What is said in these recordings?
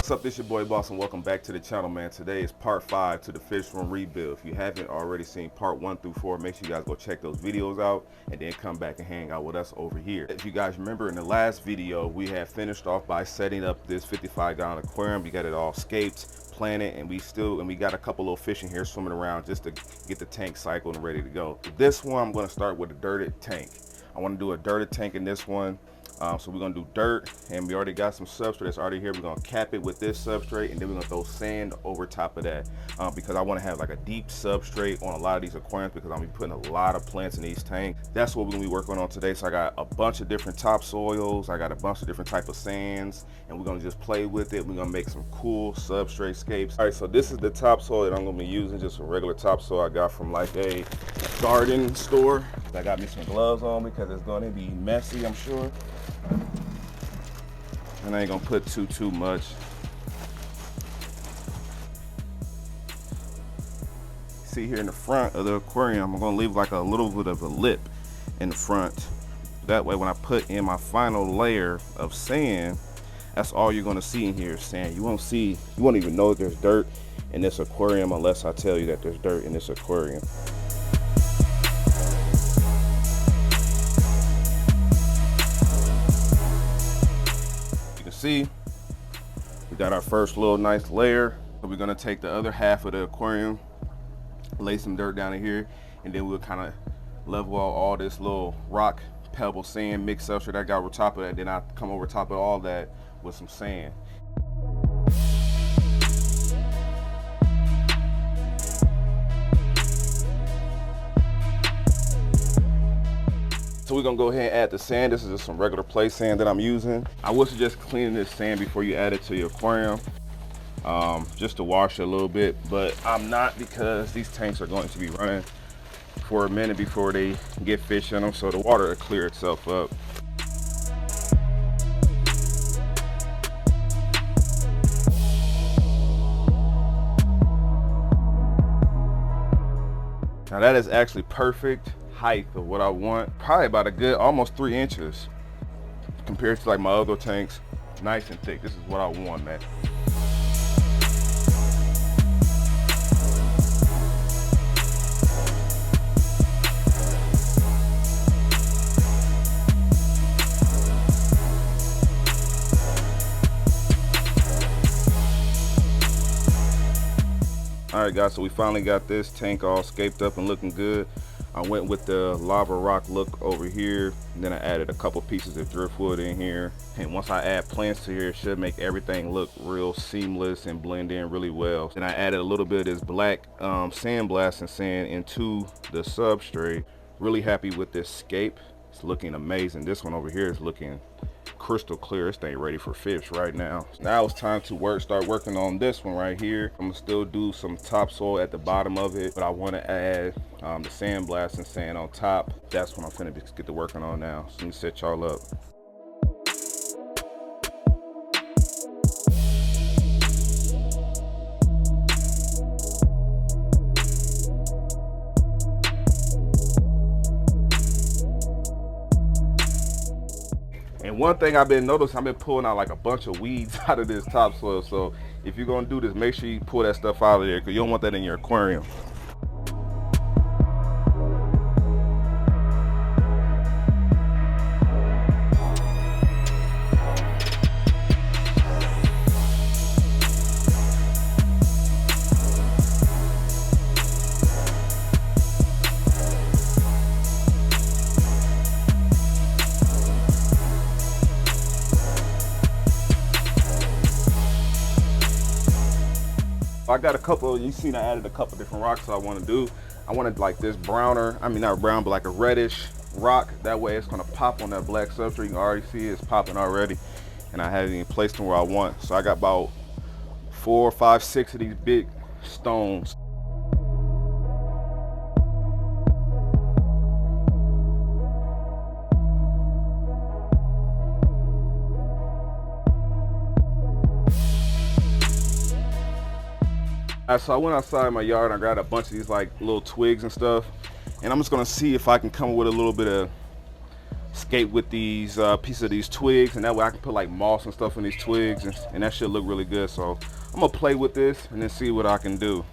What's up, this your boy Boss and welcome back to the channel, man. Today is part 5 to the fish room rebuild. If you haven't already seen part 1 through 4, make sure you guys go check those videos out and then come back and hang out with us over here. If you guys remember, in the last video we had finished off by setting up this 55-gallon aquarium. We got it all scaped, planted, and we got a couple little fish in here swimming around just to get the tank cycled and ready to go. This one I'm going to start with a dirted tank. I want to do a dirted tank in this one. So we're gonna do dirt, and we already got some substrate that's already here. We're gonna cap it with this substrate, and then we're gonna throw sand over top of that because I want to have like a deep substrate on a lot of these aquariums because I'm gonna be putting a lot of plants in these tanks. That's what we're gonna be working on today. So I got a bunch of different topsoils, I got a bunch of different type of sands, and we're gonna just play with it. We're gonna make some cool substrate scapes. All right, so this is the topsoil that I'm gonna be using, just a regular topsoil I got from like a garden store. I got me some gloves on because it's gonna be messy, I'm sure. And I ain't gonna put too much. See here in the front of the aquarium, I'm gonna leave like a little bit of a lip in the front. That way when I put in my final layer of sand, that's all you're gonna see in here is sand. You won't even know that there's dirt in this aquarium unless I tell you that there's dirt in this aquarium. See, we got our first little nice layer. So we're gonna take the other half of the aquarium, lay some dirt down in here, and then we'll kind of level out all this little rock, pebble, sand mix substrate I got over top of that. Then I come over top of all that with some sand. So we're gonna go ahead and add the sand. This is just some regular play sand that I'm using. I would suggest cleaning this sand before you add it to your aquarium, just to wash it a little bit, but I'm not because these tanks are going to be running for a minute before they get fish in them, so the water will clear itself up. Now that is actually perfect height of what I want. Probably about a good almost 3 inches compared to like my other tanks. Nice and thick. This is what I want, man. All right guys, so we finally got this tank all scaped up and looking good. I went with the lava rock look over here, and then I added a couple pieces of driftwood in here. And once I add plants to here, it should make everything look real seamless and blend in really well. And I added a little bit of this black sandblasting sand into the substrate. Really happy with this scape. It's looking amazing. This one over here is looking crystal clear. This thing ready for fish right now. Now it's time to start working on this one right here. I'm gonna still do some topsoil at the bottom of it, but I want to add the sandblasting sand on top. That's what I'm finna get to working on now. So let me set y'all up. And one thing I've been noticing, I've been pulling out like a bunch of weeds out of this topsoil. So if you're gonna do this, make sure you pull that stuff out of there because you don't want that in your aquarium. I got a couple, you seen I added a couple different rocks I want to do. I wanted like this browner, I mean not brown, but like a reddish rock. That way it's gonna pop on that black substrate. You can already see it's popping already. And I haven't even placed them where I want. So I got about 4, 5, 6 of these big stones. So I went outside my yard and I grabbed a bunch of these like little twigs and stuff, and I'm just gonna see if I can come up with a little bit of scape with these pieces of these twigs, and that way I can put like moss and stuff in these twigs, and that should look really good. So I'm gonna play with this and then see what I can do.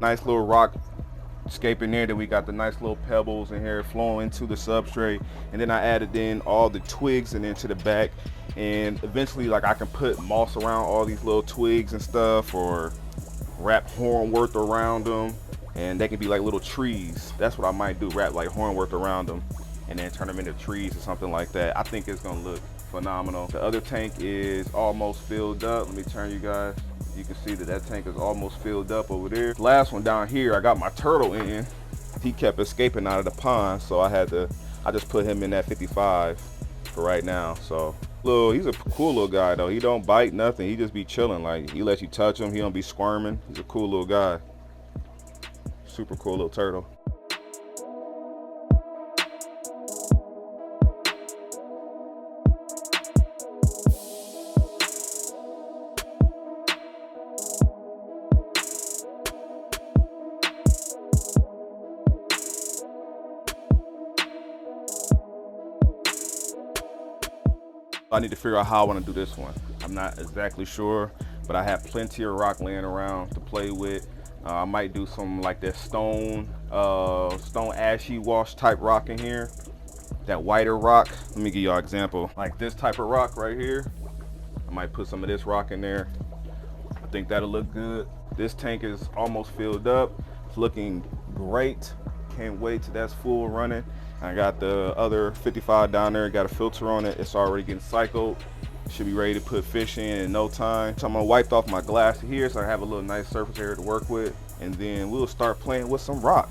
Nice little rock scape in there. Then we got the nice little pebbles in here flowing into the substrate, and then I added in all the twigs and into the back, and eventually like I can put moss around all these little twigs and stuff, or wrap hornworth around them, and they can be like little trees. That's what I might do, wrap like hornworth around them and then turn them into trees or something like that. I think it's gonna look phenomenal. The other tank is almost filled up. Let me turn you guys. You can see that that tank is almost filled up over there. The last one down here, I got my turtle in. He kept escaping out of the pond, so I just put him in that 55 for right now. So he's a cool little guy though. He don't bite nothing. He just be chilling. Like, he lets you touch him. He don't be squirming. He's a cool little guy. Super cool little turtle. I need to figure out how I want to do this one. I'm not exactly sure, but I have plenty of rock laying around to play with. I might do some like that stone ashy wash type rock in here. That whiter rock. Let me give y'all an example. Like this type of rock right here. I might put some of this rock in there. I think that'll look good. This tank is almost filled up. It's looking great. Can't wait till that's full running. I got the other 55 down there, got a filter on it. It's already getting cycled. Should be ready to put fish in no time. So I'm gonna wipe off my glass here so I have a little nice surface area to work with, and then we'll start playing with some rock.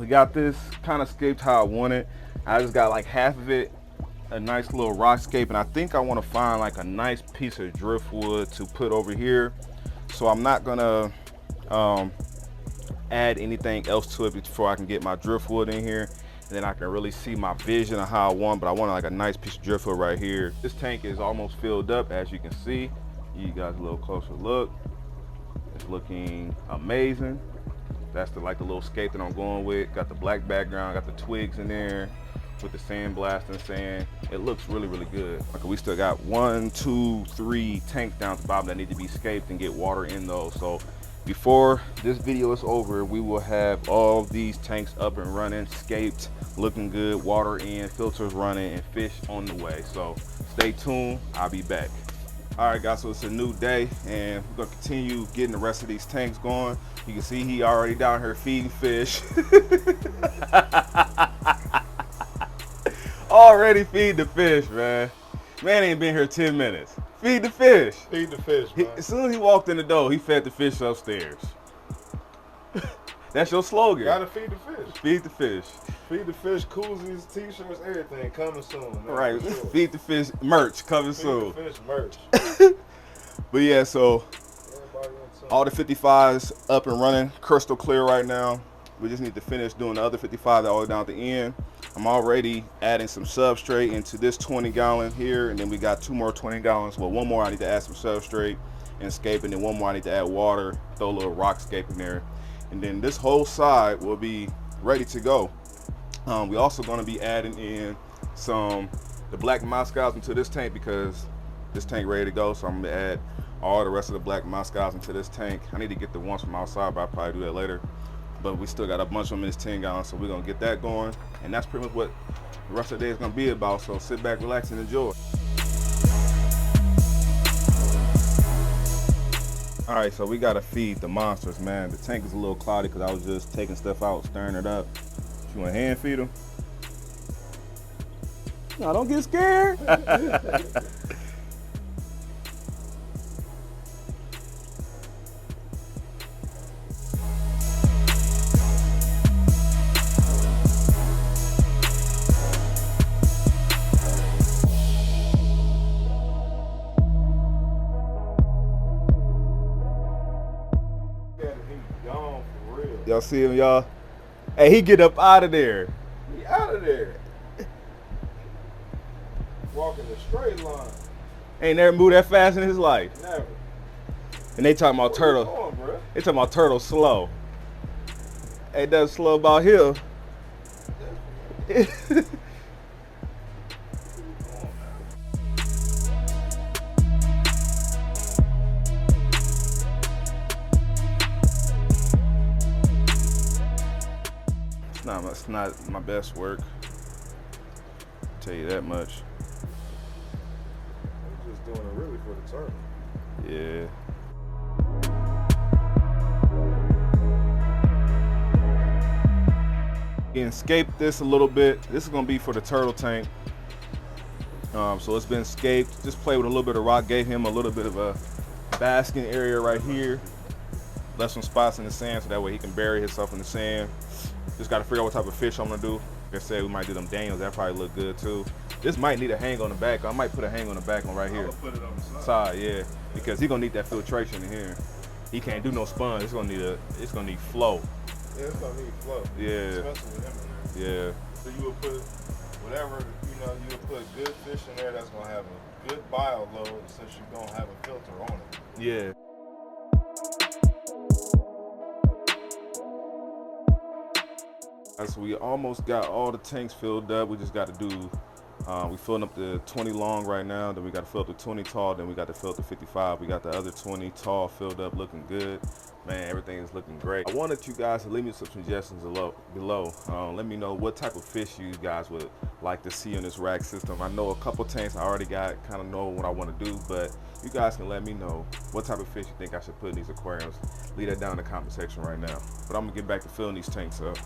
Got this kind of scaped how I want it. I just got like half of it a nice little rock scape, and I think I want to find like a nice piece of driftwood to put over here. So I'm not gonna add anything else to it before I can get my driftwood in here, and then I can really see my vision of how I want. But I want like a nice piece of driftwood right here. This tank is almost filled up, as you can see. You guys a little closer look. It's looking amazing. That's the little scape that I'm going with. Got the black background, got the twigs in there with the sandblasting sand. It looks really, really good. Okay, we still got 1, 2, 3 tanks down at the bottom that need to be scaped and get water in those. So before this video is over, we will have all these tanks up and running, scaped, looking good, water in, filters running, and fish on the way. So stay tuned, I'll be back. All right guys, so it's a new day and we're gonna continue getting the rest of these tanks going. You can see he already down here feeding fish. Already feed the fish, man. Man ain't been here 10 minutes. Feed the fish. Feed the fish, man. As soon as he walked in the door, he fed the fish upstairs. That's your slogan. Gotta feed the fish. Feed the fish. Feed the fish, koozies, t-shirts, everything coming soon, man. Right, sure. Feed the fish merch coming soon. Feed the fish merch. But yeah, so all the 55s up and running, crystal clear right now. We just need to finish doing the other 55 all the way down at the end. I'm already adding some substrate into this 20 gallon here, and then we got 2 more 20 gallons. Well, 1 more I need to add some substrate and scape, and then 1 more I need to add water, throw a little rock scape in there. And then this whole side will be ready to go. We also going to be adding in the black Moscows into this tank because this tank ready to go. So I'm going to add all the rest of the black Moscows into this tank. I need to get the ones from outside, but I'll probably do that later. but we still got a bunch of them in this 10-gallon, so we're gonna get that going. And that's pretty much what the rest of the day is gonna be about. So sit back, relax, and enjoy. All right, so we gotta feed the monsters, man. The tank is a little cloudy because I was just taking stuff out, stirring it up. You want to hand feed them? No, don't get scared. Y'all see him, y'all? Hey, he get up out of there. He out of there. Walking a straight line. Ain't never moved that fast in his life. Never. And they talking about turtle. Going, bro? They talking about turtle slow. Hey, that's slow about him. It's not my best work. I'll tell you that much. I'm just doing it really for the turtle. Yeah. Escape this a little bit. This is gonna be for the turtle tank. So it's been scaped. Just played with a little bit of rock. Gave him a little bit of a basking area right here. Left some spots in the sand so that way he can bury himself in the sand. Just gotta figure out what type of fish I'm gonna do. Like I said, we might do them Daniels. That probably look good too. This might need a hang on the back. I might put a hang on the back one right here. I'm gonna put it on the Side, yeah, because he's gonna need that filtration in here. He can't do no sponge. It's gonna need flow. Yeah, it's gonna need flow. Yeah. Especially with him in there. Yeah. So you would put whatever, you would put good fish in there that's gonna have a good bio load since you don't have a filter on it. Yeah. So we almost got all the tanks filled up. We just got to do, we filling up the 20 long right now, then we got to fill up the 20 tall, then we got to fill up the 55. We got the other 20 tall filled up, looking good. Man, everything is looking great. I wanted you guys to leave me some suggestions below. Let me know what type of fish you guys would like to see in this rack system. I know a couple tanks I already got, kind of know what I want to do, but you guys can let me know what type of fish you think I should put in these aquariums. Leave that down in the comment section right now. But I'm gonna get back to filling these tanks up.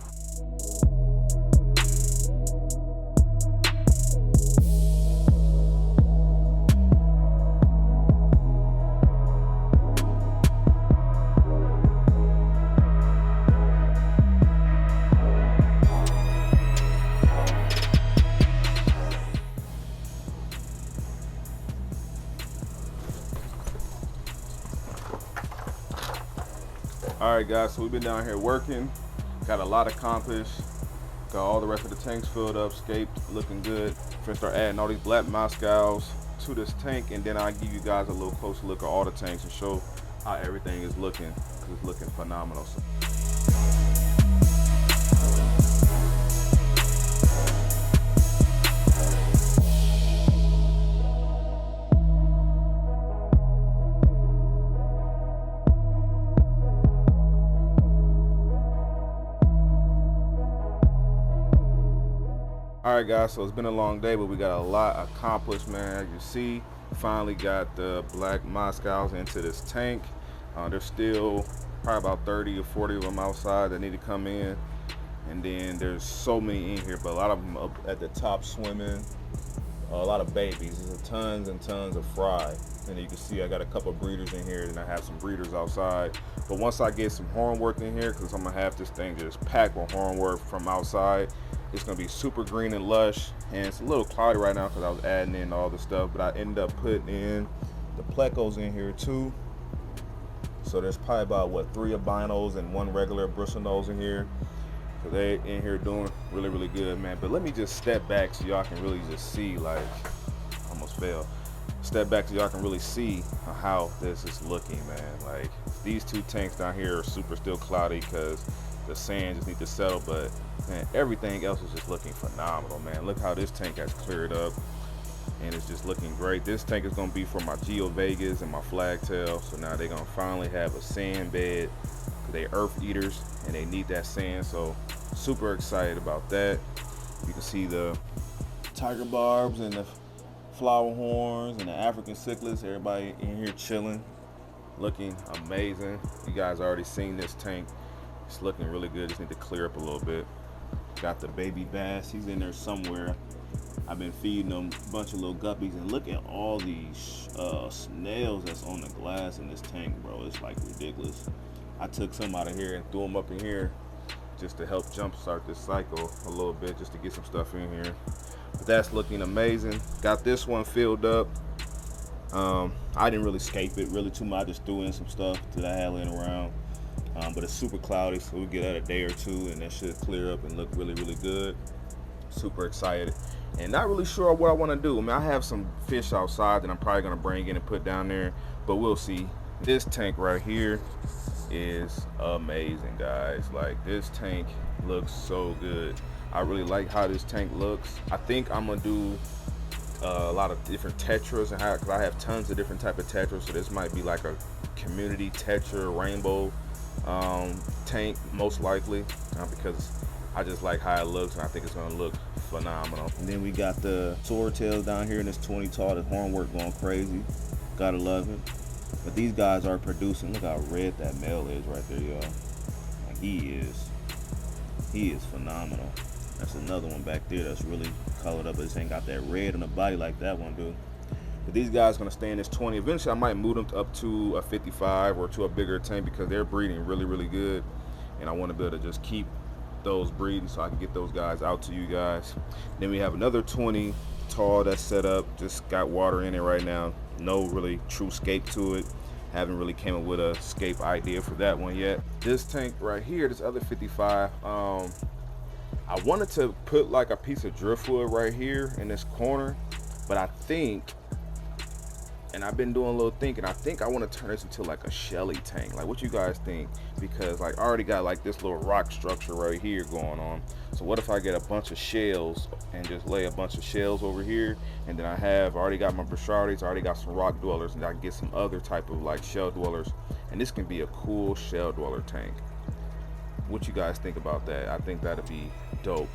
All right, guys, so we've been down here working, got a lot accomplished, got all the rest of the tanks filled up, scaped, looking good. Finna start adding all these black Moscows to this tank, and then I'll give you guys a little closer look at all the tanks and show how everything is looking, because it's looking phenomenal. All right, guys, so it's been a long day, but we got a lot accomplished, man. As you see, finally got the black Moscows into this tank. There's still probably about 30 or 40 of them outside that need to come in. And then there's so many in here, but a lot of them up at the top swimming. A lot of babies. There's tons and tons of fry. And you can see I got a couple of breeders in here, and I have some breeders outside. But once I get some hornwork in here, because I'm gonna have this thing just packed with hornwork from outside, it's gonna be super green and lush. And it's a little cloudy right now because I was adding in all the stuff, but I ended up putting in the plecos in here too. So there's probably about, what, 3 albinos and 1 regular bristlenose in here. So they in here doing really, really good, man. But let me just step back so y'all can really just see, like, almost fell. Step back so y'all can really see how this is looking, man. Like, these 2 tanks down here are super still cloudy because the sand just needs to settle, but man, everything else is just looking phenomenal, man. Look how this tank has cleared up, and it's just looking great. This tank is gonna be for my Geo Vegas and my flagtail, so now they're gonna finally have a sand bed because they earth eaters and they need that sand. So super excited about that. You can see the tiger barbs and the flower horns and the African cichlids. Everybody in here chilling, looking amazing. You guys already seen this tank. It's looking really good. Just need to clear up a little bit. Got the baby bass. He's in there somewhere. I've been feeding them a bunch of little guppies, and look at all these snails that's on the glass in this tank, bro. It's like ridiculous. I took some out of here and threw them up in here just to help jumpstart this cycle a little bit, just to get some stuff in here. But that's looking amazing. Got this one filled up. I didn't really scape it really too much. I just threw in some stuff that I had laying around. But it's super cloudy, so we'll get at a day or two and that should clear up and look really, really good. Super excited. And not really sure what I want to do. I mean, I have some fish outside that I'm probably going to bring in and put down there, but we'll see. This tank right here is amazing, guys. Like, this tank looks so good. I really like how this tank looks. I think I'm going to do a lot of different tetras, and because I have tons of different type of tetras, so this might be like a community tetra rainbow tank, most likely, because I just like how it looks, and I think it's gonna look phenomenal. And then we got the swordtails down here in this 20 tall. The horn work going crazy. Gotta love it. But these guys are producing. Look how red that male is right there, y'all. Like, he is phenomenal. That's another one back there that's really colored up. It just ain't got that red on the body like that one do. But these guys are gonna stay in this 20. Eventually I might move them up to a 55 or to a bigger tank, because they're breeding really, really good. And I want to be able to just keep those breeding so I can get those guys out to you guys. Then we have another 20 tall that's set up. Just got water in it right now. No really true scape to it. Haven't really came up with a scape idea for that one yet. This tank right here, this other 55, I wanted to put like a piece of driftwood right here in this corner, but I think, and I've been doing a little thinking, I think I want to turn this into like a shelly tank. Like, what you guys think? Because like, I already got like this little rock structure right here going on. So what if I get a bunch of shells and just lay a bunch of shells over here, and then I already got my Brachardis, I already got some rock dwellers, and I can get some other type of like shell dwellers, and this can be a cool shell dweller tank. What you guys think about that? I think that'd be dope.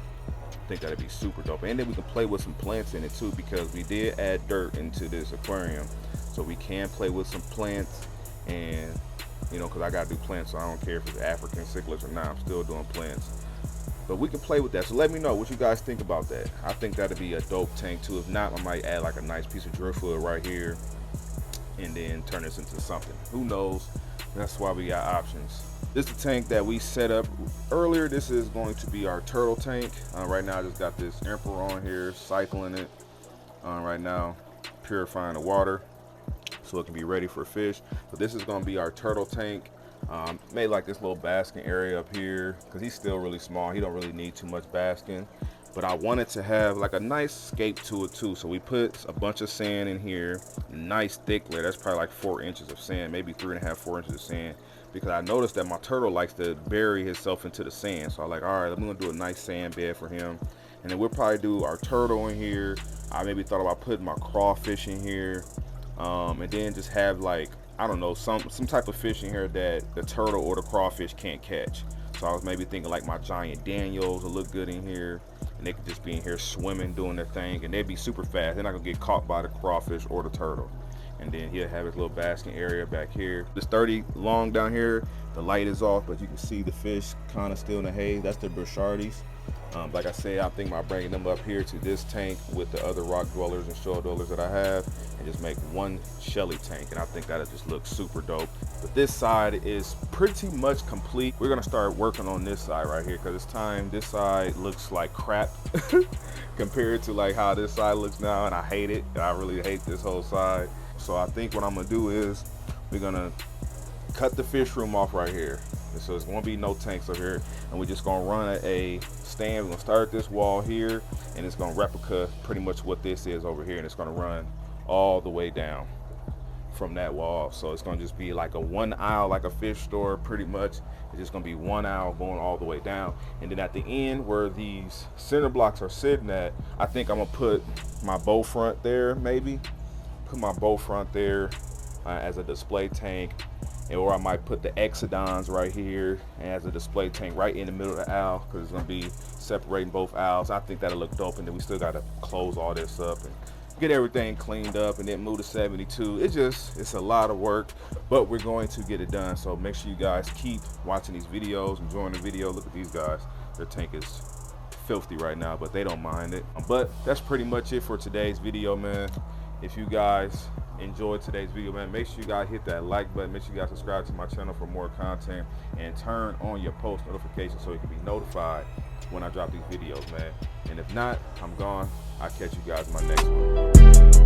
I think that'd be super dope. And then we can play with some plants in it too, because we did add dirt into this aquarium, so we can play with some plants. And you know, because I gotta do plants, so I don't care if it's African cichlids or not, I'm still doing plants. But we can play with that. So let me know what you guys think about that. I think that'd be a dope tank too. If not, I might add like a nice piece of driftwood right here and then turn this into something. Who knows? That's why we got options. This is the tank that we set up earlier. This is going to be our turtle tank. Right now I just got this emperor on here, cycling it right now, purifying the water so it can be ready for fish. But this is going to be our turtle tank. Made like this little basking area up here because he's still really small. He don't really need too much basking, but I wanted to have like a nice scape to it too. So we put a bunch of sand in here, nice thick layer. That's probably like 4 inches of sand, maybe 3.5, 4 inches of sand, because I noticed that my turtle likes to bury himself into the sand. So I'm like, all right, I'm gonna do a nice sand bed for him, and then we'll probably do our turtle in here. I maybe thought about putting my crawfish in here, and then just have like, I don't know, some type of fish in here that the turtle or the crawfish can't catch. So I was maybe thinking like my giant Daniels will look good in here, and they could just be in here swimming, doing their thing, and they'd be super fast. They're not gonna get caught by the crawfish or the turtle. And then he'll have his little basking area back here. It's 30 long down here. The light is off, but you can see the fish kind of still in the haze. That's the Brachardis. Like I said, I'm thinking about bringing them up here to this tank with the other rock dwellers and shell dwellers that I have, and just make one shelly tank, and I think that'll just look super dope. But this side is pretty much complete. We're gonna start working on this side right here, because it's time. This side looks like crap compared to like how this side looks now, and I hate it. I really hate this whole side. So I think what I'm gonna do is we're gonna cut the fish room off right here. So it's gonna be no tanks over here, and we're just gonna run a stand. We're gonna start this wall here, and it's gonna replica pretty much what this is over here, and it's gonna run all the way down from that wall. So it's gonna just be like a one aisle, like a fish store pretty much. It's just gonna be one aisle going all the way down, and then at the end where these center blocks are sitting at, I think I'm gonna put my bow front there. Maybe put my bow front there as a display tank, and or I might put the Exodons right here and as a display tank right in the middle of the aisle, because it's gonna be separating both aisles. I think that'll look dope, and then we still gotta close all this up and get everything cleaned up and then move to 72. It's a lot of work, but we're going to get it done. So make sure you guys keep watching these videos, enjoying the video. Look at these guys, their tank is filthy right now, but they don't mind it. But that's pretty much it for today's video, man. If you guys enjoyed today's video, man, make sure you guys hit that like button, make sure you guys subscribe to my channel for more content, and turn on your post notifications so you can be notified when I drop these videos, man. And if not, I'm gone. I'll catch you guys in my next one.